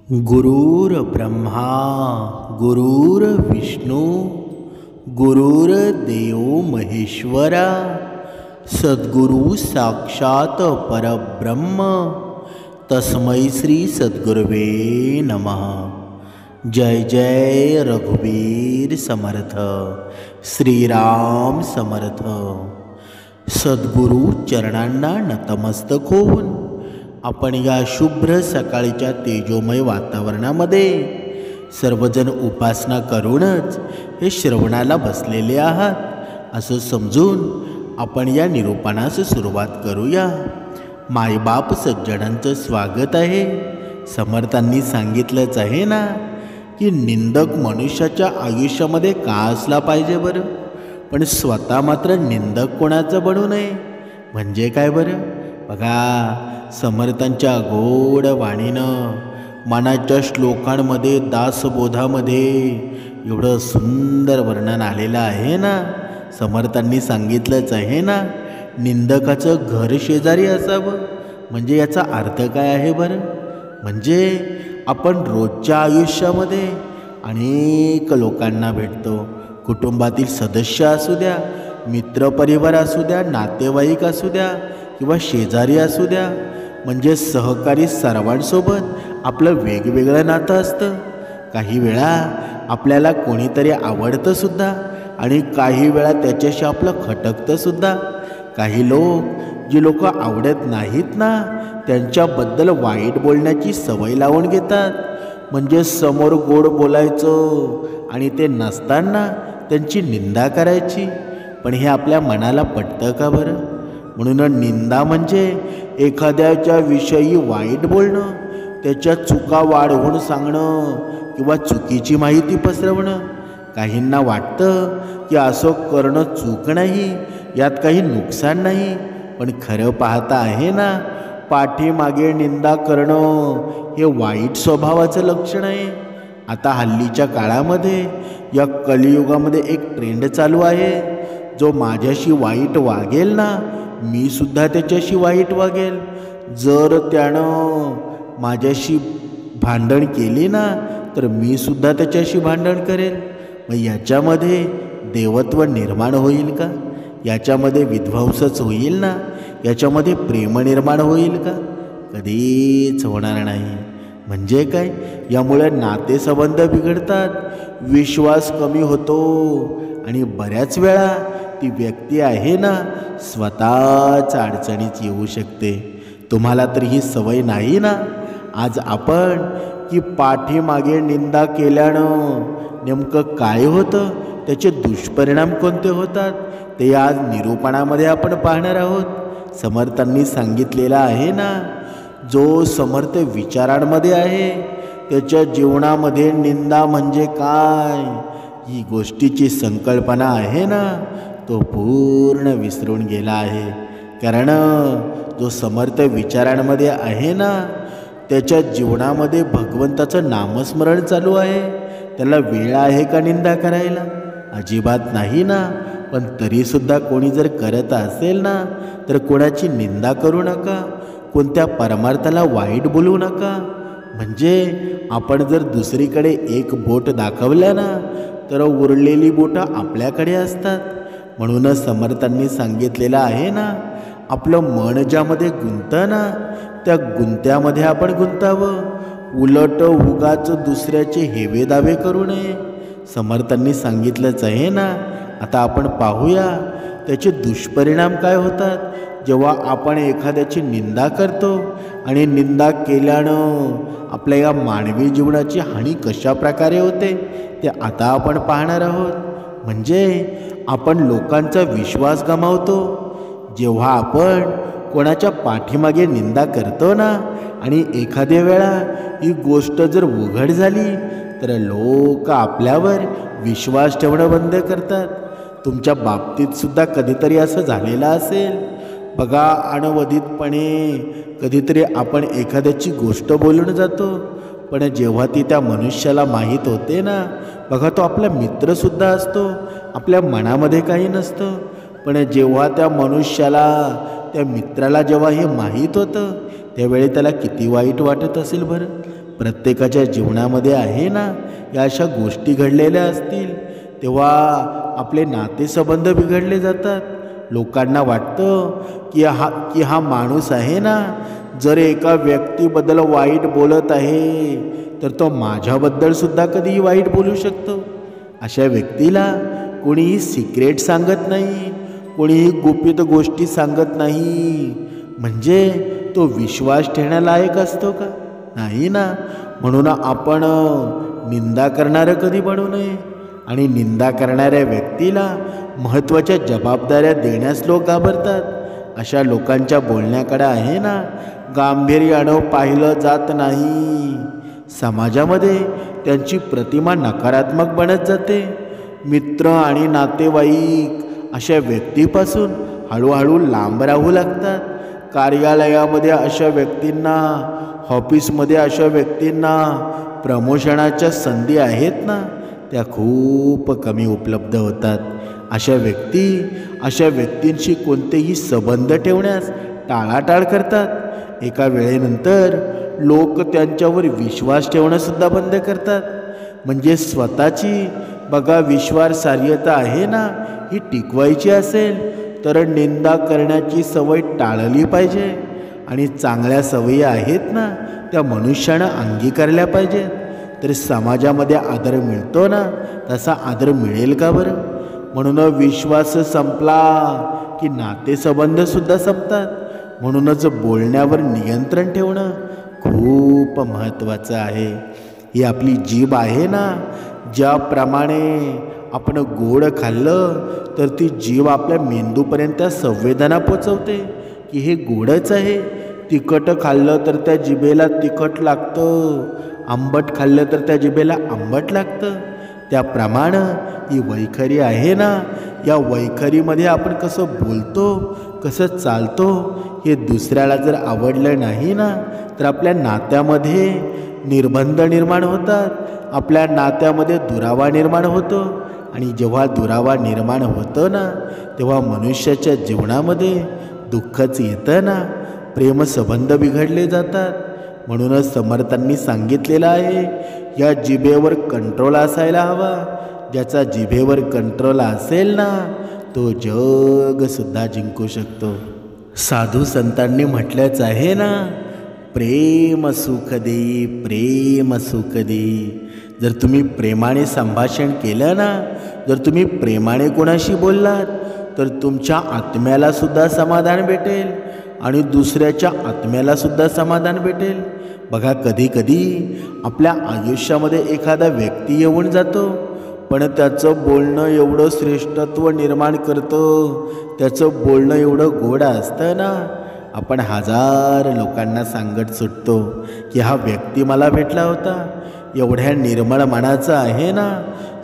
गुरुर्ब्रह्मा गुरुर्विष्णू गुरुर्देव महेश्वरा सद्गुरु साक्षात परब्रह्म तस्मै श्री सद्गुरुवे नमः। जय जय रघुवीर समर्थ श्रीराम समर्थ। सद्गुरु चरणांना नतमस्तक होऊन आपण या शुभ्र सकाळीच्या तेजोमय वातावरणामध्ये सर्वजण उपासना करूनच हे श्रवणाला बसलेले आहात असं समजून आपण या निरूपणास सुरुवात करूया। मायबाप सज्जनांचं स्वागत आहे। समर्थांनी सांगितलंच आहे ना की निंदक मनुष्याच्या आयुष्यामध्ये का असला पाहिजे बरं, पण स्वतः मात्र निंदक कोणाचं बनू नये। म्हणजे काय बरं, बघा समर्थांच्या गोड वाणीनं मनाच्या श्लोकांमध्ये दासबोधामध्ये एवढं सुंदर वर्णन आलेलं आहे ना। समर्थांनी सांगितलंच आहे ना, निंदकाचं घर शेजारी असावं। म्हणजे याचा अर्थ काय आहे बरं, म्हणजे आपण रोजच्या आयुष्यामध्ये अनेक लोकांना भेटतो। कुटुंबातील सदस्य असू द्या, मित्रपरिवार असू द्या, नातेवाईक असू द्या किंवा शेजारी असू द्या, म्हणजे सहकारी सर्वांसोबत आपलं वेगवेगळं नातं असतं। काही वेळा आपल्याला कोणीतरी आवडतं सुद्धा आणि काही वेळा त्याच्याशी आपलं खटकतं सुद्धा। काही जी लोक आवडत नाहीत ना, त्यांच्याबद्दल वाईट बोलण्याची सवय लावून घेतात। म्हणजे समोर गोड बोलायचं आणि ते नसताना त्यांची निंदा करायची। पण हे आपल्या मनाला पटतं का बरं? म्हणून निंदा म्हणजे एखाद्याच्या विषयी वाईट बोलणं, त्याच्या चुका वाढवून सांगणं किंवा चुकीची माहिती पसरवणं। काहींना वाटतं की असं करणं चूक नाही, यात काही नुकसान नाही, पण खरं पाहता आहे ना, पाठीमागे निंदा करणं हे वाईट स्वभावाचं लक्षण आहे। आता हल्लीच्या काळामध्ये या कलियुगामध्ये एक ट्रेंड चालू आहे, जो माझ्याशी वाईट वागेल ना, मी सुद्धा त्याच्याशी वाईट वागेल। जर त्यानं माझ्याशी भांडण केली ना, तर मी सुद्धा त्याच्याशी भांडण करेल। मग याच्यामध्ये देवत्व निर्माण होईल का? याच्यामध्ये विध्वंसच होईल ना? याच्यामध्ये प्रेम निर्माण होईल का? कधीच होणार नाही। म्हणजे काय, यामुळे नातेसंबंध बिघडतात, विश्वास कमी होतो आणि बऱ्याच वेळा ती व्यक्ती आहे ना स्वतःच अडचणीत येऊ शकते। तुम्हाला तर ही सवय नाही ना। आज आपण की पाठीमागे निंदा केल्यानं नेमकं काय होतं, त्याचे दुष्परिणाम कोणते होतात, ते आज निरूपणामध्ये आपण पाहणार आहोत। समर्थांनी सांगितलेलं आहे ना, जो समर्थ विचारांमध्ये आहे त्याच्या जीवनामध्ये निंदा म्हणजे काय ही गोष्टीची संकल्पना आहे ना, तो पूर्ण विसरून गेला आहे। कारण जो समर्थ विचारांमध्ये आहे ना, त्याच्या जीवनामध्ये भगवंताचं नामस्मरण चालू आहे। त्याला वेळ आहे का निंदा करायला? अजिबात नाही ना। पण तरीसुद्धा कोणी जर करत असेल ना, तर कोणाची निंदा करू नका, कोणत्या परमार्थाला वाईट बोलू नका। म्हणजे आपण जर दुसरीकडे एक बोट दाखवलं ना, तर उरलेली बोटं आपल्याकडे असतात। म्हणूनच समर्थांनी सांगितलेलं आहे ना, आपलं मन ज्यामध्ये गुंतं ना, त्या गुंत्यामध्ये आपण गुंतावं, उलट उगाच दुसऱ्याचे हेवे दावे करू नये। समर्थांनी सांगितलंच आहे ना। आता आपण पाहूया त्याचे दुष्परिणाम काय होतात जेव्हा आपण एखाद्याची निंदा करतो, आणि निंदा केल्यानं आपल्या या मानवी जीवनाची हानी कशा प्रकारे होते ते आता आपण पाहणार आहोत। म्हणजे आपण लोकांचा विश्वास गमावतो। जेव्हा आपण कोणाच्या पाठीमागे निंदा करतो ना, आणि एखाद्या वेळा ही गोष्ट जर उघड झाली, तर लोक आपल्यावर विश्वास ठेवणं बंद करतात। तुमच्या बाबतीत सुद्धा कधीतरी असं झालेलं असेल बघा। अनवधितपणे कधीतरी आपण एखाद्याची गोष्ट बोलून जातो, पण जेव्हा ती त्या मनुष्याला माहीत होते ना, बघा तो आपला मित्रसुद्धा असतो, आपल्या मनामध्ये काही नसतं, पण जेव्हा त्या मनुष्याला, त्या मित्राला जेव्हा हे माहीत होतं, त्यावेळी त्याला किती वाईट वाटत असेल बरं। प्रत्येकाच्या जीवनामध्ये आहे ना, या अशा गोष्टी घडलेल्या असतील तेव्हा आपले नातेसंबंध बिघडले जातात. लोकांना वाटतं की हा माणूस आहे ना, जर एका व्यक्तीबद्दल वाईट बोलत आहे तर तो माझ्याबद्दलसुद्धा कधीही वाईट बोलू शकतो. अशा व्यक्तीला कोणीही सिक्रेट सांगत नाही, कोणीही गुपित गोष्टी सांगत नाही. म्हणजे तो विश्वास ठेवण्यालायक असतो का? नाही ना. म्हणून आपण निंदा करणारं कधी बनू नये. आणि निंदा करणाऱ्या व्यक्तीला महत्त्वाच्या जबाबदाऱ्या देण्यास लोक घाबरतात. अशा लोकांच्या बोलण्याकडे आहे ना, गांभीर्यानं पाहिलं जात नाही. समाजामध्ये त्यांची प्रतिमा नकारात्मक बनत जाते. मित्र आणि नातेवाईक अशा व्यक्तीपासून हळूहळू लांब राहू लागतात. कार्यालयामध्ये अशा व्यक्तींना, ऑफिसमध्ये अशा व्यक्तींना प्रमोशनाच्या संधी आहेत ना, त्या खूप कमी उपलब्ध होतात. अशा व्यक्तींशी कोणतेही संबंध ठेवण्यास टाळाटाळ करतात. एका वेळेनंतर लोक त्यांच्यावर विश्वास ठेवणंसुद्धा बंद करतात. म्हणजे स्वतःची विश्वासार्हता आहे ना, ही टिकवायची असेल तर निंदा करण्याची सवय टाळली पाहिजे. आणि चांगल्या सवयी आहेत ना, त्या मनुष्यानं अंगीकारल्या पाहिजेत. तर समाजामध्ये आदर मिळतो ना, तसा आदर मिळेल का बरं? म्हणून विश्वास संपला की नातेसंबंधसुद्धा संपतात. म्हणूनच बोलण्यावर नियंत्रण ठेवणं खूप महत्त्वाचं आहे. ही आपली जीभ आहे ना, ज्याप्रमाणे आपण गोड खाल्लं तर ती जीभ आपल्या मेंदूपर्यंत संवेदना पोचवते की हे गोडच आहे. तिखट खाल्लं तर त्या जिभेला तिखट लागतं, आंबट खाल्लं तर त्या जिभेला आंबट लागतं. त्याप्रमाणे ही वैखरी आहे ना, या वैखरीमध्ये आपण कसं बोलतो, कसं चालतो हे दुसऱ्याला जर आवडलं नाही ना, तर आपल्या नात्यामध्ये निर्बंध निर्माण होतात, आपल्या नात्यामध्ये दुरावा निर्माण होतो. आणि जेव्हा दुरावा निर्माण होतो ना, तेव्हा मनुष्याच्या जीवनामध्ये दुःखच येतं ना, प्रेमसंबंध बिघडले जातात. म्हणूनच समर्थांनी सांगितलेलं आहे, या जिभेवर कंट्रोल असायला हवा. ज्याचा जिभेवर कंट्रोल असेल ना, तो जगसुद्धा जिंकू शकतो. साधू संतांनी म्हटलंच आहे ना, प्रेम सुख दे, प्रेम सुख दे. जर तुम्ही प्रेमाने संभाषण केलं ना, जर तुम्ही प्रेमाने कोणाशी बोललात तर तुमच्या आत्म्यालासुद्धा समाधान भेटेल आणि दुसऱ्याच्या आत्म्यालासुद्धा समाधान भेटेल. बघा, कधीकधी आपल्या आयुष्यामध्ये एखादा व्यक्ती येऊन जातो, पण त्याचं बोलणं एवढं श्रेष्ठत्व निर्माण करतं, त्याचं बोलणं एवढं गोड असतं ना, आपण 1000 लोकांना सांगत सुटतो की हा व्यक्ती मला भेटला होता, एवढ्या निर्मळ मनाचं आहे ना,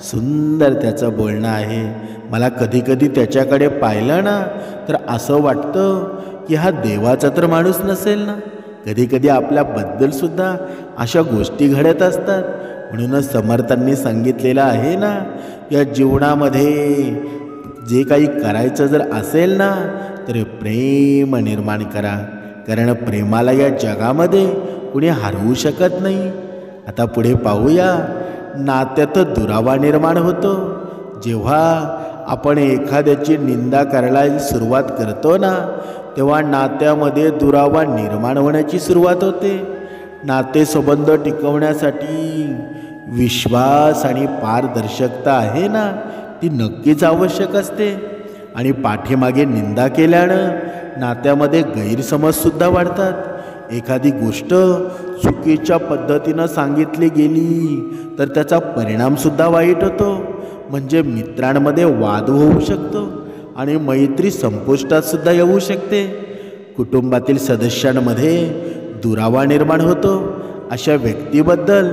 सुंदर त्याचं बोलणं आहे. मला कधीकधी त्याच्याकडे पाहिलं ना तर असं वाटतं की हा देवाचा तर माणूस नसेल ना. कधीकधी आपल्याबद्दलसुद्धा अशा गोष्टी घडत असतात. म्हणूनच समर्थांनी सांगितलेलं आहे ना, या जीवनामध्ये जे काही करायचं जर असेल ना, तर प्रेम निर्माण करा. कारण प्रेमाला या जगामध्ये कुणी हरवू शकत नाही. आता पुढे पाहूया, नात्यात दुरावा निर्माण होतो. जेव्हा आपण एखाद्याची निंदा करायला सुरुवात करतो ना, तेव्हा नात्यामध्ये दुरावा निर्माण होण्याची सुरुवात होते. नातेसंबंध टिकवण्यासाठी विश्वास आणि पारदर्शकता आहे ना, ती नक्कीच आवश्यक असते. आणि पाठीमागे निंदा केल्यानं नात्यामध्ये गैरसमजसुद्धा वाढतात. एखादी गोष्ट चुकीच्या पद्धतीनं सांगितली गेली तर त्याचा परिणामसुद्धा वाईट होतो. म्हणजे मित्रांमध्ये वाद होऊ शकतो आणि मैत्री संपुष्टातसुद्धा येऊ शकते. कुटुंबातील सदस्यांमध्ये दुरावा निर्माण होतो. अशा व्यक्तीबद्दल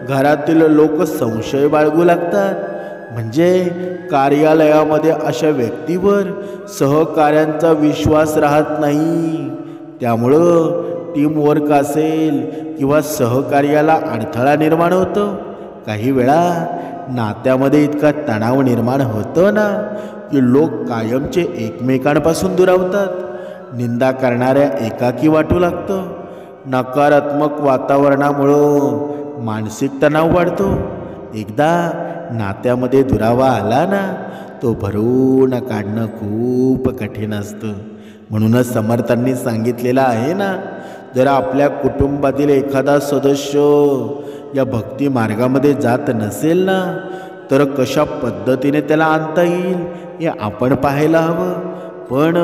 घरातील लोक संशय बाळगू लागतात. म्हणजे कार्यालयामध्ये अशा व्यक्तीवर सहकाऱ्यांचा विश्वास राहत नाही. त्यामुळं टीमवर्क असेल किंवा सहकार्याला अडथळा निर्माण होतो. काही वेळा नात्यामध्ये इतका तणाव निर्माण होतो ना की लोक कायमचे एकमेकांपासून दुरावतात. निंदा करणाऱ्या एकाकी वाटू लागतं. नकारात्मक वातावरणामुळं मानसिक तणाव वाढतो. एकदा नात्यामध्ये दुरावा आला ना, तो भरून काढणं खूप कठीण असतं. म्हणूनच समर्थांनी सांगितलेलं आहे ना, जर आपल्या कुटुंबातील एखादा सदस्य या भक्ती मार्गामध्ये जात नसेल ना, तर कशा पद्धतीने त्याला आणता येईल हे आपण पाहायला हवं. पण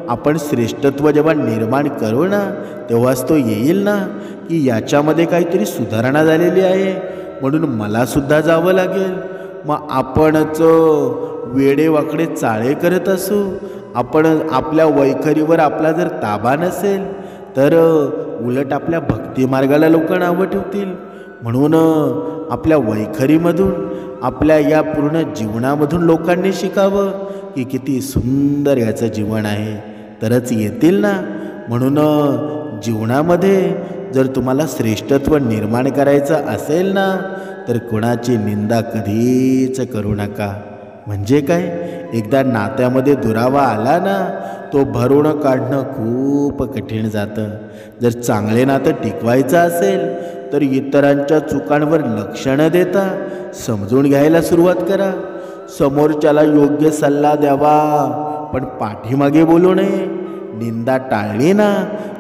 आपण श्रेष्ठत्व जेव्हा निर्माण करू ना, तेव्हाच तो येईल ना, की याच्यामध्ये काहीतरी सुधारणा झालेली आहे, म्हणून मलासुद्धा जावं लागेल. मग आपणच वेडेवाकडे चाळे करत असू, आपण आपल्या वैखरीवर आपला जर ताबा नसेल, तर उलट आपल्या भक्तिमार्गाला लोक नावं ठेवतील. म्हणून आपल्या वैखरीमधून, आपल्या या पूर्ण जीवनामधून लोकांनी शिकावं की किती सुंदर याचं जीवन आहे, तरच येतील ना. म्हणून जीवनामध्ये जर तुम्हाला श्रेष्ठत्व निर्माण करायचं असेल ना, तर कोणाची निंदा कधीच करू नका. म्हणजे काय, एकदा नात्यामध्ये दुरावा आला ना, तो भरून काढणं खूप कठीण जातं. जर चांगले नातं टिकवायचं असेल, तर इतरांच्या चुकांवर लक्ष न देता समजून घ्यायला सुरुवात करा. समोरच्याला योग्य सल्ला द्यावा, पण पाठीमागे बोलू नये. निंदा टाळली ना,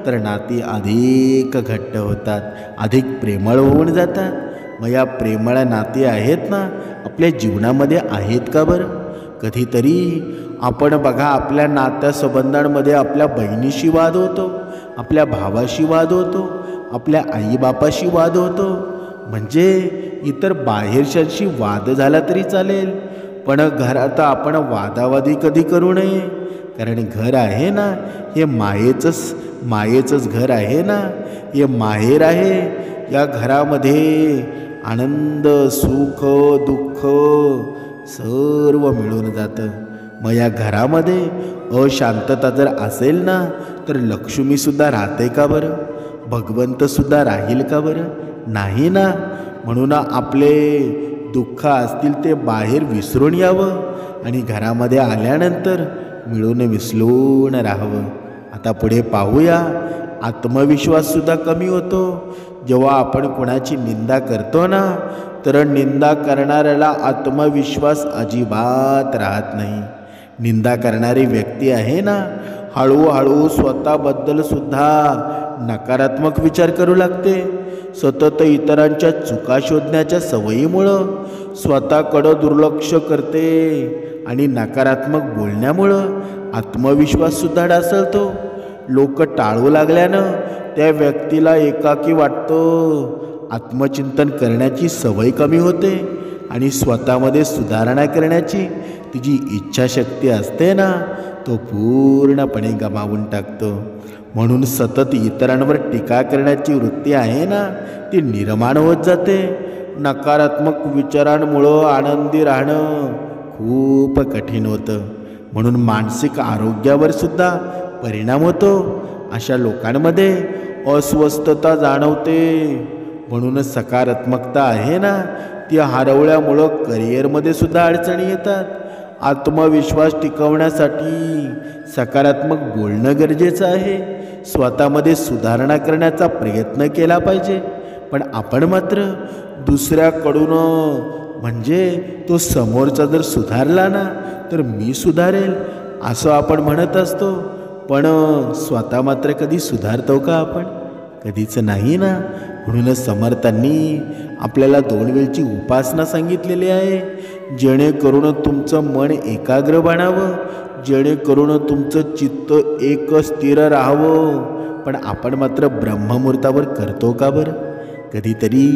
तर नाती अधिक घट्ट होतात, अधिक प्रेमळ होऊन जातात. मग या प्रेमळ नाती आहेत ना, आपल्या जीवनामध्ये आहेत का बरं? कधीतरी आपण बघा, आपल्या नात्यासंबंधांमध्ये आपल्या बहिणीशी वाद होतो, आपल्या भावाशी वाद होतो, आपल्या आईबापाशी वाद होतो. म्हणजे इतर बाहेरच्यांशी वाद झाला तरी चालेल, पण घरात आपण वादावादी कधी करू नये. कारण घर आहे ना, हे मायेचंच घर आहे ना, हे माहेर आहे. या घरामध्ये आनंद, सुख, दुःख सर्व मिळून जातं. मग या घरामध्ये अशांतता जर असेल ना, तर लक्ष्मीसुद्धा राहते का बरं? भगवंतसुद्धा राहील का बरं? नाही ना. म्हणून आपले दुःख असतील ते बाहेर विसरून यावं आणि घरामध्ये आल्यानंतर मिळून मिसळून राहावं. आता पुढे पाहूया. आत्मविश्वाससुद्धा कमी होतो जेव्हा आपण कोणाची निंदा करतो ना, तर निंदा करणाऱ्याला आत्मविश्वास अजिबात राहत नाही. निंदा करणारी व्यक्ती आहे ना, हळूहळू स्वतःबद्दल सुद्धा नकारात्मक विचार करू लागते. सतत इतरांच्या चुका शोधण्याच्या सवयीमुळं स्वतःकडं दुर्लक्ष करते आणि नकारात्मक बोलण्यामुळं आत्मविश्वाससुद्धा ढासळतो. लोक टाळू लागल्यानं त्या व्यक्तीला एकाकी वाटतो. आत्मचिंतन करण्याची सवय कमी होते आणि स्वतःमध्ये सुधारणा करण्याची तिची इच्छाशक्ती असते ना, तो पूर्णपणे गमावून टाकतो. म्हणून सतत इतरांवर टीका करण्याची वृत्ती आहे ना, ती निर्माण होत जाते. नकारात्मक विचारांमुळं आनंदी राहणं खूप कठीण होतं. म्हणून मानसिक आरोग्यावर सुद्धा परिणाम होतो. अशा लोकांमध्ये अस्वस्थता जाणवते. म्हणून सकारात्मकता आहे ना, ती हरवल्यामुळं करिअरमध्ये सुद्धा अडचणी येतात. आत्मविश्वास टिकवण्यासाठी सकारात्मक बोलणं गरजेचं आहे. स्वतःमध्ये सुधारणा करण्याचा प्रयत्न केला पाहिजे. पण आपण मात्र दुसऱ्याकडून, म्हणजे तो समोरचा जर सुधारला ना, तर मी सुधारेल असं आपण म्हणत असतो. पण स्वतः मात्र कधी सुधारतो का आपण? कधीच नाही ना. म्हणूनच समर्थांनी आपल्याला 2 वेळची उपासना सांगितलेली आहे, जेणेकरून तुमचं मन एकाग्र बनावं, जेणेकरून तुमचं चित्त एक स्थिर राहावं. पण आपण मात्र ब्रह्ममुहूर्तावर करतो का बरं? कधीतरी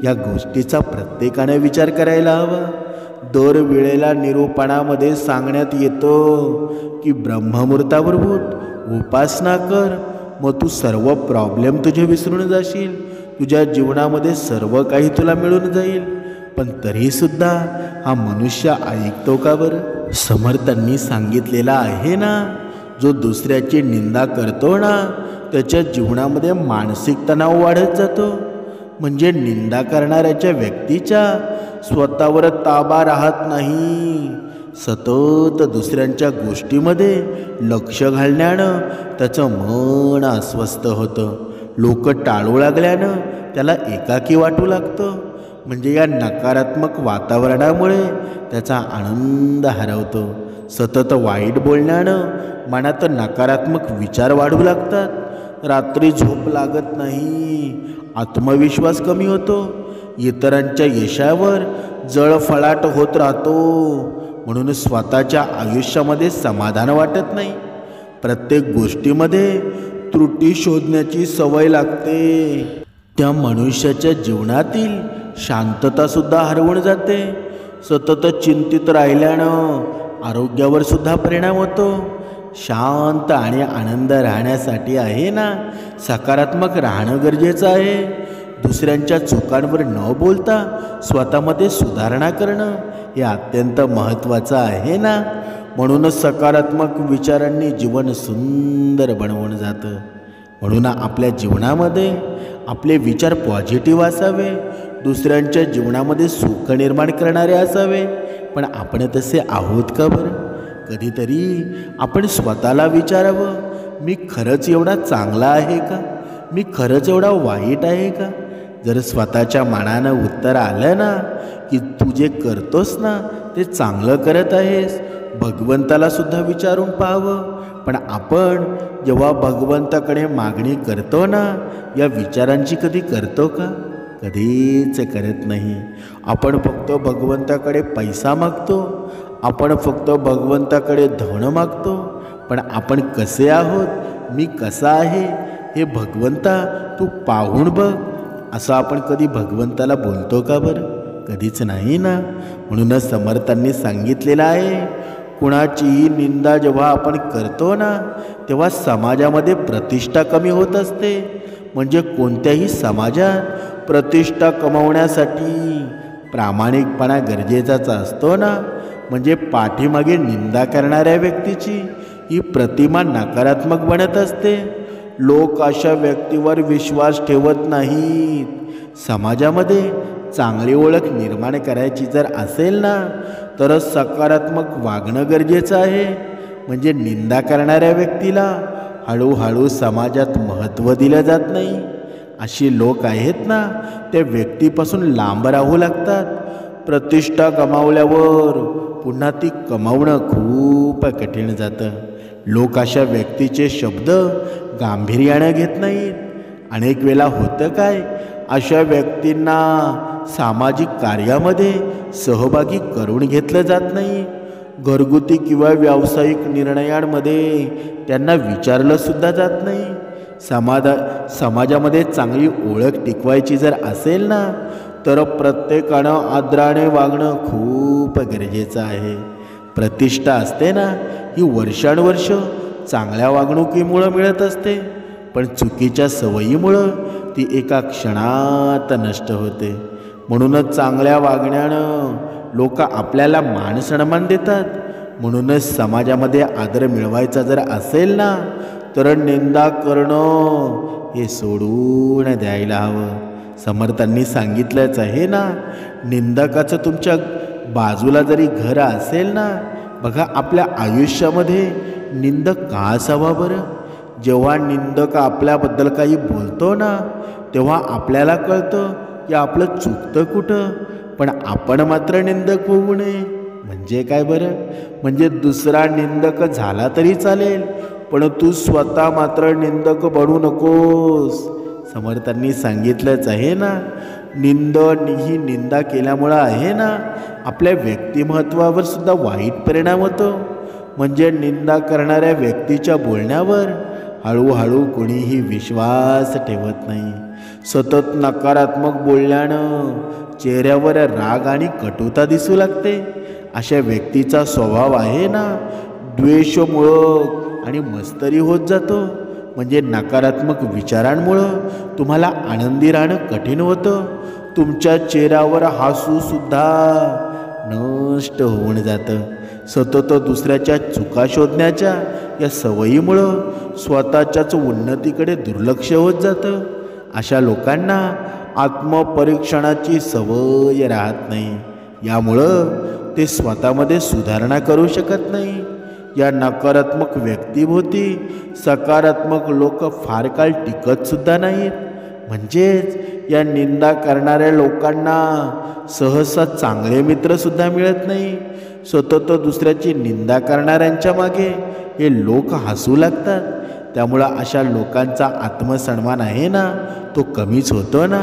या गोष्टीचा प्रत्येकाने विचार करायला हवा. दर वेळेला निरूपणामध्ये सांगण्यात येतं की ब्रह्ममुहूर्तावर उठ, उपासना कर, मग तू सर्व प्रॉब्लेम तुझे विसरून जाशील. तुझ्या जीवनामध्ये सर्व काही तुला मिळून जाईल. पण तरीसुद्धा हा मनुष्य ऐकतो का बरं? समर्थांनी सांगितलेला आहे ना, जो दुसऱ्याची निंदा करतो ना, त्याच्या जीवनामध्ये मानसिक तणाव वाढत जातो. म्हणजे निंदा करणाऱ्याच्या व्यक्तीच्या स्वतःवर ताबा राहत नाही. सतत दुसऱ्यांच्या गोष्टीमध्ये लक्ष घालण्यानं त्याचं मन अस्वस्थ होतं. लोक टाळू लागल्यानं त्याला एकाकी वाटू लागतं. म्हणजे या नकारात्मक वातावरणामुळे त्याचा आनंद हरवतो. सतत वाईट बोलण्यानं मनात नकारात्मक विचार वाढू लागतात. रात्री झोप लागत नाही, आत्मविश्वास कमी होतो, इतरांच्या यशावर जळफळाट होत राहतो. म्हणून स्वतःच्या आयुष्यामध्ये समाधान वाटत नाही. प्रत्येक गोष्टीमध्ये त्रुटी शोधण्याची सवय लागते. त्या मनुष्याच्या जीवनातील शांततासुद्धा हरवून जाते. सतत चिंतित राहिल्यानं आरोग्यावर सुद्धा परिणाम होतो. शांत आणि आनंद राहण्यासाठी आहे ना, सकारात्मक राहणं गरजेचं आहे. दुसऱ्यांच्या चुकांवर न बोलता स्वतःमध्ये सुधारणा करणं हे अत्यंत महत्त्वाचं आहे ना. म्हणूनच सकारात्मक विचारांनी जीवन सुंदर बनवून जातं. म्हणून आपल्या जीवनामध्ये आपले विचार पॉझिटिव्ह असावे, दुसऱ्यांच्या जीवनामध्ये सुख निर्माण करणारे असावे. पण आपण तसे आहोत का बरं? कधीतरी आपण स्वतःला विचारावं, मी खरंच एवढा चांगला आहे का? मी खरंच एवढा वाईट आहे का? जर स्वतःच्या मनानं उत्तर आलं ना की तू जे करतोस ना ते चांगलं करत आहेस, भगवंताला सुद्धा विचारून पाहावं. पण आपण जेव्हा भगवंताकडे मागणी करतो ना, या विचारांची कधी करतो का? कधीच करत नाही. आपण फक्त भगवंताकडे पैसा मागतो, आपण फक्त भगवंताकडे धन मागतो. पण आपण कसे आहोत, मी कसा आहे हे भगवंता तू पाहून बघ, असं आपण कधी भगवंताला बोलतो का बरं? कधीच नाही ना. म्हणूनच समर्थांनी सांगितलेलं आहे, कुणाचीही निंदा जेव्हा आपण करतो ना तेव्हा समाजामध्ये प्रतिष्ठा कमी होत असते. म्हणजे कोणत्याही समाजात प्रतिष्ठा कमावण्यासाठी प्रामाणिकपणा गरजेचाच असतो ना. म्हणजे पाठीमागे निंदा करणाऱ्या व्यक्तीची ही प्रतिमा नकारात्मक बनत असते. लोक अशा व्यक्तीवर विश्वास ठेवत नाहीत. समाजामध्ये चांगली ओळख निर्माण करायची जर असेल ना तर सकारात्मक वागणं गरजेचं आहे. म्हणजे निंदा करणाऱ्या व्यक्तीला हळूहळू समाजात महत्त्व दिलं जात नाही. अशी लोक आहेत ना, त्या व्यक्तीपासून लांब राहू लागतात. प्रतिष्ठा गमावल्यावर पुन्हा ती कमावणं खूप कठीण जातं. लोक अशा व्यक्तीचे शब्द गांभीर्यानं घेत नाहीत. अनेक वेळा होतं काय, अशा व्यक्तींना सामाजिक कार्यामध्ये सहभागी करून घेतलं जात नाही. घरगुती किंवा व्यावसायिक निर्णयांमध्ये त्यांना विचारलंसुद्धा जात नाही. समाजामध्ये चांगली ओळख टिकवायची जर असेल ना तर प्रत्येकानं आदराने वागणं खूप गरजेचं आहे. प्रतिष्ठा असते ना ही वर्षानुवर्ष चांगल्या वागणुकीमुळं मिळत असते, पण चुकीच्या सवयीमुळं ती एका क्षणात नष्ट होते. म्हणूनच चांगल्या वागण्यानं लोक आपल्याला मान सन्मान देतात. म्हणूनच समाजामध्ये आदर मिळवायचा जर असेल ना तर निंदा करणं हे सोडून द्यायला हवं. समर्थांनी सांगितलंच आहे ना, निंदकाचं तुमच्या बाजूला जरी घर असेल ना, बघा आपल्या आयुष्यामध्ये निंदक का असावा बरं? जेव्हा निंदक आपल्याबद्दल काही बोलतो ना तेव्हा आपल्याला कळतं की आपलं चुकतं कुठं. पण आपण मात्र निंदक होऊ नये. म्हणजे काय बरं? म्हणजे दुसरा निंदक झाला तरी चालेल, पण तू स्वतः मात्र निंदक बनू नकोस. समर्थांनी सांगितलंच आहे ना, ही निंदा केल्यामुळं आहे ना आपल्या व्यक्तिमत्वावर सुद्धा वाईट परिणाम होतो. म्हणजे निंदा करणाऱ्या व्यक्तीच्या बोलण्यावर हळूहळू कोणीही विश्वास ठेवत नाही. सतत नकारात्मक बोलल्यानं चेहऱ्यावर राग आणि कटुता दिसू लागते. अशा व्यक्तीचा स्वभाव आहे ना द्वेषमुळं आणि मत्सरी होत जातो. म्हणजे नकारात्मक विचारांमुळं तुम्हाला आनंदी राहणं कठीण होतं. तुमच्या चेहऱ्यावर हसूसुद्धा नष्ट होऊन जातं. सतत दुसऱ्याच्या चुका शोधण्याच्या या सवयीमुळं स्वतःच्याच उन्नतीकडे दुर्लक्ष होत जातं. अशा लोकांना आत्मपरीक्षणाची सवय राहत नाही. यामुळं ते स्वतःमध्ये सुधारणा करू शकत नाही. या नकारात्मक व्यक्तीभोवती सकारात्मक लोक फार काळ टिकत सुद्धा नाहीत. म्हणजेच या निंदा करणाऱ्या लोकांना सहसा चांगले मित्रसुद्धा मिळत नाही. सतत दुसऱ्याची निंदा करणाऱ्यांच्या मागे हे लोक हसू लागतात. त्यामुळं अशा लोकांचा आत्मसन्मान आहे ना, तो कमीच होतो ना.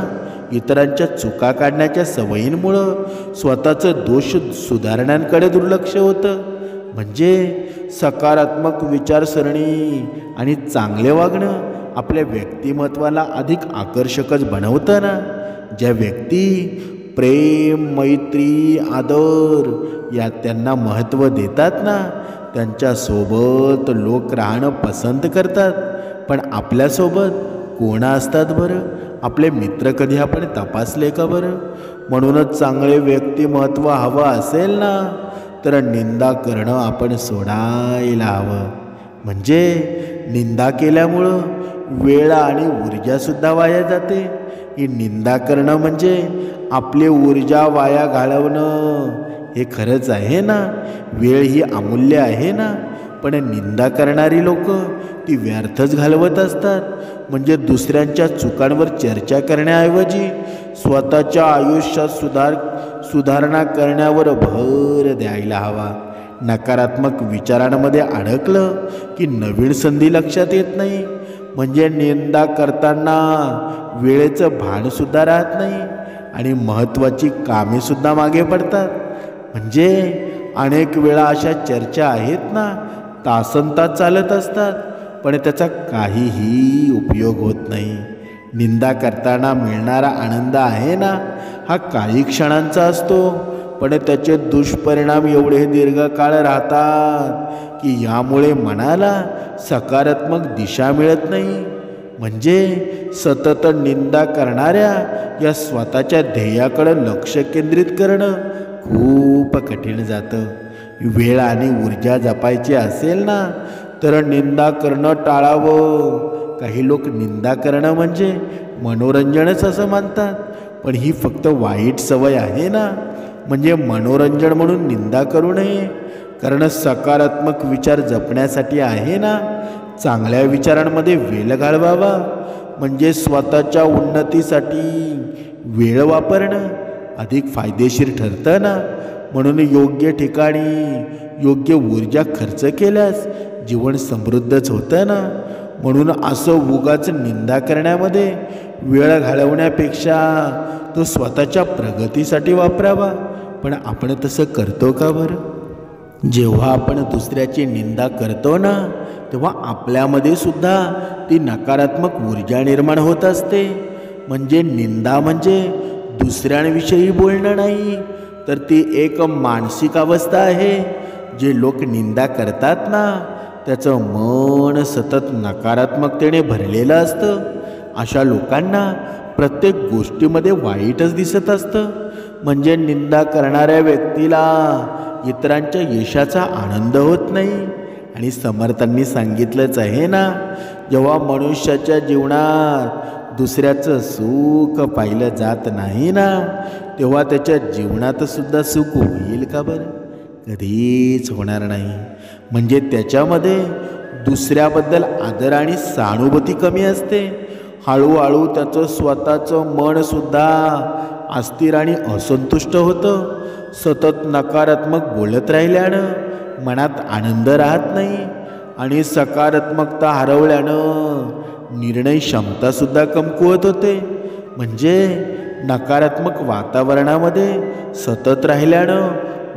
इतरांच्या चुका काढण्याच्या सवयींमुळं स्वतःचं दोष सुधारण्याकडे दुर्लक्ष होतं. म्हणजे सकारात्मक विचारसरणी आणि चांगले वागणं आपल्या व्यक्तिमत्वाला अधिक आकर्षकच बनवतं ना. ज्या व्यक्ती प्रेम, मैत्री, आदर या त्यांना महत्त्व देतात ना, त्यांच्यासोबत लोक राहणं पसंत करतात. पण आपल्यासोबत कोण असतात बरं? आपले मित्र कधी आपण तपासले का बरं? म्हणूनच चांगले व्यक्तिमत्व हवं असेल ना, तर निंदा करणं आपण सोडायला हवं. म्हणजे निंदा केल्यामुळं वेळ आणि ऊर्जासुद्धा वाया जाते. ही निंदा करणं म्हणजे आपली ऊर्जा वाया घालवणं हे खरंच आहे ना. वेळ ही अमूल्य आहे ना. पण निंदा करणारी लोक ती व्यर्थच घालवत असतात. म्हणजे दुसऱ्यांच्या चुकांवर चर्चा करण्याऐवजी स्वतःच्या आयुष्यात सुधारणा करण्यावर भर द्यायला हवा. नकारात्मक विचारांमध्ये अडकलं की नवीन संधी लक्षात येत नाही. म्हणजे निंदा करताना वेळेचं भानसुद्धा राहत नाही आणि महत्त्वाची कामेसुद्धा मागे पडतात. म्हणजे अनेक वेळा अशा चर्चा आहेत ना, तासनतास चालत असतात, पण त्याचा काहीही उपयोग होत नाही. निंदा करताना मिळणारा आनंद आहे ना, हा काही क्षणांचा असतो, पण त्याचे दुष्परिणाम एवढे दीर्घकाळ राहतात की यामुळे मनाला सकारात्मक दिशा मिळत नाही. म्हणजे सतत निंदा करणाऱ्या या स्वतःच्या ध्येयाकडे लक्ष केंद्रित करणं खूप कठीण जातं. वेळ आणि ऊर्जा जपायची असेल ना, तर निंदा करणं टाळावं. काही लोक निंदा करणं म्हणजे मनोरंजनच असं मानतात, पण ही फक्त वाईट सवय आहे ना. म्हणजे मनोरंजन म्हणून निंदा करू नये, कारण सकारात्मक विचार जपण्यासाठी आहे ना. चांगल्या विचारांमध्ये वेळ घालवावा. म्हणजे स्वतःच्या उन्नतीसाठी वेळ वापरणं अधिक फायदेशीर ठरतं ना. म्हणून योग्य ठिकाणी योग्य ऊर्जा खर्च केल्यास जीवन समृद्धच होतं ना. म्हणून असं उगाच निंदा करण्यामध्ये वेळ घालवण्यापेक्षा तो स्वतःच्या प्रगतीसाठी वापरावा. पण आपण तसं करतो का बरं? जेव्हा आपण दुसऱ्याची निंदा करतो ना, तेव्हा आपल्यामध्ये सुद्धा ती नकारात्मक ऊर्जा निर्माण होत असते. म्हणजे निंदा म्हणजे दुसऱ्यांविषयी बोलणं नाही, तर ती एक मानसिक अवस्था आहे. जे लोक निंदा करतात ना, त्याचं मन सतत नकारात्मकतेने भरलेलं असतं. अशा लोकांना प्रत्येक गोष्टीमध्ये वाईटच दिसत असतं. म्हणजे निंदा करणाऱ्या व्यक्तीला इतरांच्या यशाचा आनंद होत नाही. आणि समर्थांनी सांगितलंच आहे ना, जेव्हा मनुष्याच्या जीवनात दुसऱ्याचं सुख पाहिलं जात नाही ना, तेव्हा त्याच्या जीवनात सुद्धा सुख होईल का बरं? कधीच होणार नाही. म्हणजे त्याच्यामध्ये दुसऱ्याबद्दल आदर आणि सहानुभूती कमी असते. हळूहळू त्याचं स्वतःचं मनसुद्धा अस्थिर आणि असंतुष्ट होतं. सतत नकारात्मक बोलत राहिल्यानं मनात आनंद राहत नाही आणि सकारात्मकता हरवल्यानं निर्णय क्षमतासुद्धा कमकुवत होते. म्हणजे नकारात्मक वातावरणामध्ये सतत राहिल्यानं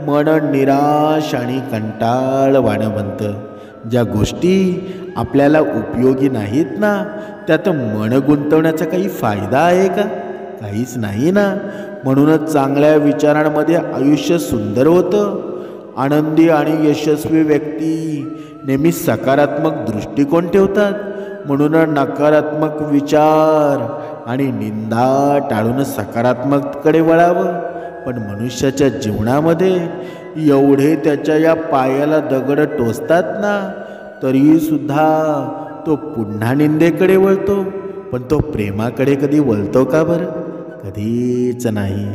मन निराश आणि कंटाळवाणं बनतं. ज्या गोष्टी आपल्याला उपयोगी नाहीत ना, त्यात मन गुंतवण्याचा काही फायदा आहे का? काहीच नाही ना. म्हणूनच चांगल्या विचारांमध्ये आयुष्य सुंदर होतं. आनंदी आणि यशस्वी व्यक्ती नेहमी सकारात्मक दृष्टिकोन ठेवतात. म्हणून नकारात्मक विचार आणि निंदा टाळून सकारात्मककडे वळावं. पण मनुष्याच्या जीवनामध्ये एवढे त्याच्या या पायाला दगड टोचतात ना, तरीसुद्धा तो पुन्हा निंदेकडे वळतो. पण तो प्रेमाकडे कधी वळतो का बरं? कधीच नाही.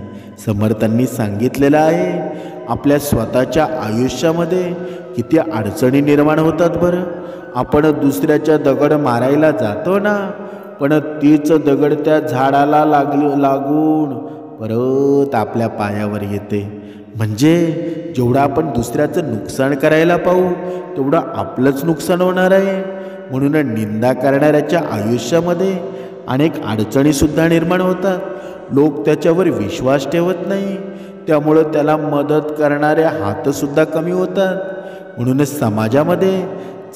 समर्थांनी सांगितलेलं आहे, आपल्या स्वतःच्या आयुष्यामध्ये किती अडचणी निर्माण होतात बरं. आपण दुसऱ्याच्या दगड मारायला जातो ना, पण तीच दगड त्या झाडाला लागून परत आपल्या पायावर येते. म्हणजे जेवढं आपण दुसऱ्याचं नुकसान करायला पाहू तेवढं आपलंच नुकसान होणार आहे. म्हणून निंदा करणाऱ्याच्या आयुष्यामध्ये अनेक अडचणीसुद्धा निर्माण होतात. लोक त्याच्यावर विश्वास ठेवत नाही, त्यामुळं त्याला मदत करणारे हातसुद्धा कमी होतात. म्हणूनच समाजामध्ये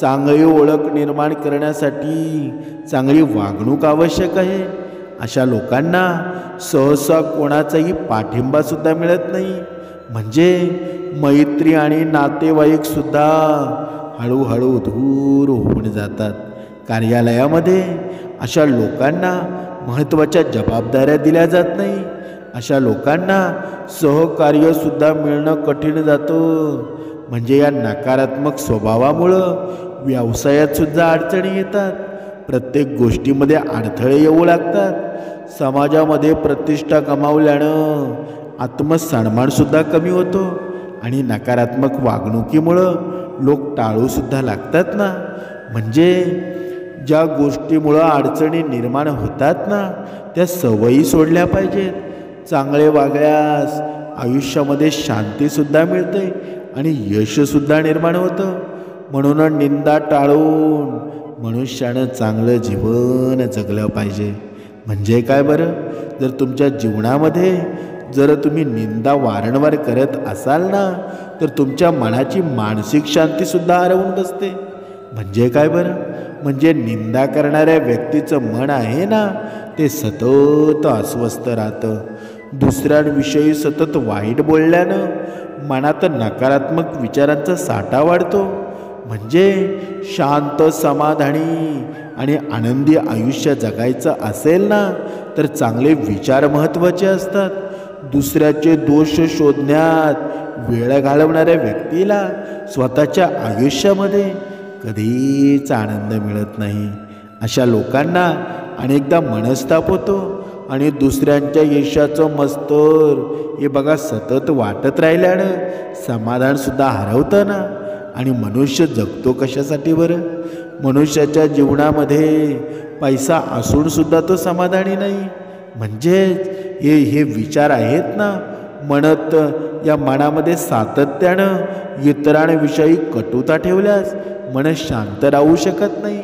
चांगली ओळख निर्माण करण्यासाठी चांगली वागणूक आवश्यक आहे. अशा लोकांना सहसा कोणाचाही पाठिंबासुद्धा मिळत नाही. म्हणजे मैत्री आणि नातेवाईकसुद्धा हळूहळू दूर होऊन जातात. कार्यालयामध्ये अशा लोकांना महत्त्वाच्या जबाबदाऱ्या दिल्या जात नाही. अशा लोकांना सहकार्यसुद्धा मिळणं कठीण जातं. म्हणजे या नकारात्मक स्वभावामुळं व्यवसायातसुद्धा अडचणी येतात. प्रत्येक गोष्टीमध्ये अडथळे येऊ लागतात. समाजामध्ये प्रतिष्ठा गमावल्यानं आत्मसन्मानसुद्धा कमी होतो आणि नकारात्मक वागणुकीमुळं लोक टाळूसुद्धा लागतात ना. म्हणजे ज्या गोष्टीमुळं अडचणी निर्माण होतात ना, त्या सवयी सोडल्या पाहिजेत. चांगले वागल्यास आयुष्यामध्ये शांतीसुद्धा मिळते आणि यशसुद्धा निर्माण होतं. म्हणून निंदा टाळून मनुष्यानं चांगलं जीवन जगलं पाहिजे. म्हणजे काय बरं, जर तुमच्या जीवनामध्ये जर तुम्ही निंदा वारंवार करत असाल ना, तर तुमच्या मनाची मानसिक शांतीसुद्धा हरवून बसते. म्हणजे काय बरं, म्हणजे निंदा करणाऱ्या व्यक्तीचं मन आहे ना, ते सतत अस्वस्थ राहतं. दुसऱ्यांविषयी सतत वाईट बोलल्यानं मनात नकारात्मक विचारांचा साठा वाढतो. म्हणजे शांत, समाधानी आणि आनंदी आयुष्य जगायचं असेल ना, तर चांगले विचार महत्त्वाचे असतात. दुसऱ्याचे दोष शोधण्यात वेळ घालवणाऱ्या व्यक्तीला स्वतःच्या आयुष्यामध्ये कधीच आनंद मिळत नाही. अशा लोकांना अनेकदा मनस्ताप होतो आणि दुसऱ्यांच्या यशाचं मस्तर हे बघा सतत वाटत राहिल्यानं समाधानसुद्धा हरवतं ना. आणि मनुष्य जगतो कशासाठी बरं? मनुष्याच्या जीवनामध्ये पैसा असूनसुद्धा तो समाधानी नाही. म्हणजेच हे विचार आहेत ना म्हणत, या मनामध्ये सातत्यानं इतरांविषयी कटुता ठेवल्यास मन शांत राहू शकत नाही.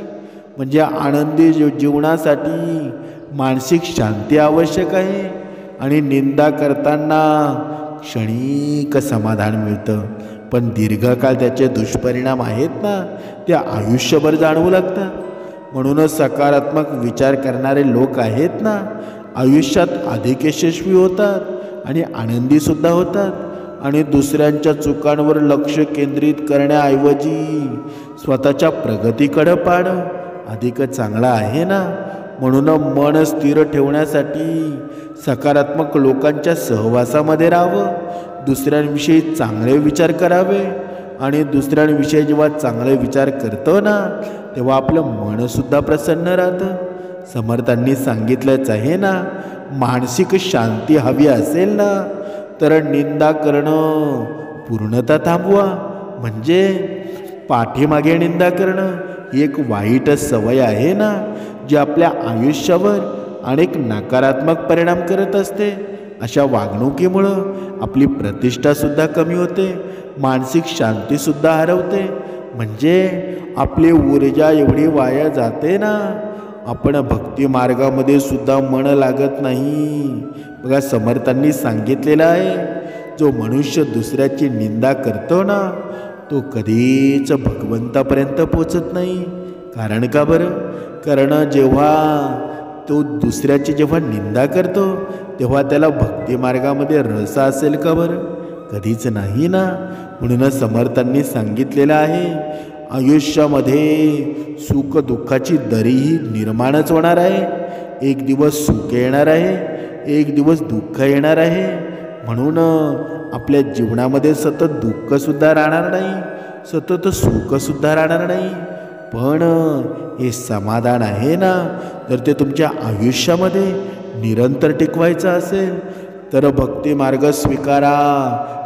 म्हणजे आनंदी जीवनासाठी मानसिक शांती आवश्यक आहे. आणि निंदा करताना क्षणिक समाधान मिळतं, पण दीर्घकाळ त्याचे दुष्परिणाम आहेत ना, ते आयुष्यभर जाणवू लागतात. म्हणूनच सकारात्मक विचार करणारे लोक आहेत ना, आयुष्यात अधिक यशस्वी होतात आणि आनंदीसुद्धा होतात. आणि दुसऱ्यांच्या चुकांवर लक्ष केंद्रित करण्याऐवजी स्वतःच्या प्रगतीकडे पाहणं अधिक चांगलं आहे ना. म्हणून मन स्थिर ठेवण्यासाठी सकारात्मक लोकांच्या सहवासामध्ये राहावं, दुसऱ्यांविषयी चांगले विचार करावे. आणि दुसऱ्यांविषयी जेव्हा चांगले विचार करतो ना, तेव्हा आपलं मनसुद्धा प्रसन्न राहतं. समर्थांनी सांगितलंच आहे ना, मानसिक शांती हवी असेल ना, तर निंदा करणं पूर्णतः थांबवा. म्हणजे पाठीमागे निंदा करणं ही एक वाईट सवय आहे ना, जी आपल्या आयुष्यावर अनेक नकारात्मक परिणाम करत असते. अशा वागणुकीमुळं आपली प्रतिष्ठासुद्धा कमी होते, मानसिक शांतीसुद्धा हरवते. म्हणजे आपली ऊर्जा एवढी वाया जाते ना, आपण भक्ती मार्गामध्ये सुद्धा मन लागत नाही. बघा, समर्थांनी सांगितलेलं आहे, जो मनुष्य दुसऱ्याची निंदा करतो ना, तो कधीच भगवंतापर्यंत पोचत नाही. कारण का बरं? कारण जेव्हा तो दुसऱ्याची जेव्हा निंदा करतो तेव्हा त्याला भक्ती मार्गामध्ये रस असेल का बरं? कधीच नाही ना. म्हणूनच समर्थांनी सांगितलेलं आहे, आयुष्यामध्ये सुख दुःखाची दरीही निर्माणच होणार आहे. एक दिवस सुख येणार आहे, एक दिवस दुःख येणार आहे. म्हणून आपल्या जीवनामध्ये सतत दुःखसुद्धा राहणार नाही, सतत सुखसुद्धा राहणार नाही. पण हे समाधान आहे ना, तर ते तुमच्या आयुष्यामध्ये निरंतर टिकवायचं असेल तर भक्ती मार्ग स्वीकारा,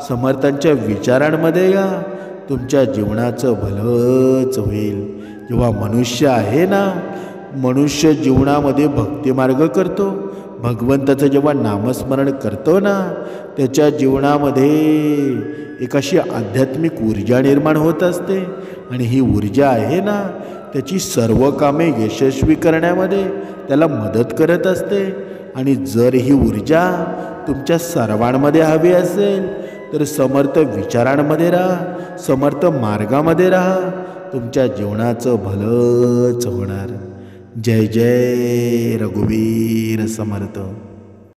समर्थांच्या विचारांमध्ये या, तुमच्या जीवनाचं भलंच होईल. जेव्हा मनुष्य आहे ना, मनुष्य जीवनामध्ये भक्तिमार्ग करतो, भगवंताचं जेव्हा नामस्मरण करतो ना, त्याच्या जीवनामध्ये एक अशी आध्यात्मिक ऊर्जा निर्माण होत असते. आणि ही ऊर्जा आहे ना, त्याची सर्व कामे यशस्वी करण्यामध्ये त्याला मदत करत असते. आणि जर ही ऊर्जा तुमच्या सर्वांमध्ये हवी असेल तर समर्थ विचारांमध्ये राहा, समर्थ मार्गामध्ये राहा, तुमच्या जीवनाचं भलंच होणार. जय जय रघुवीर समर्थ.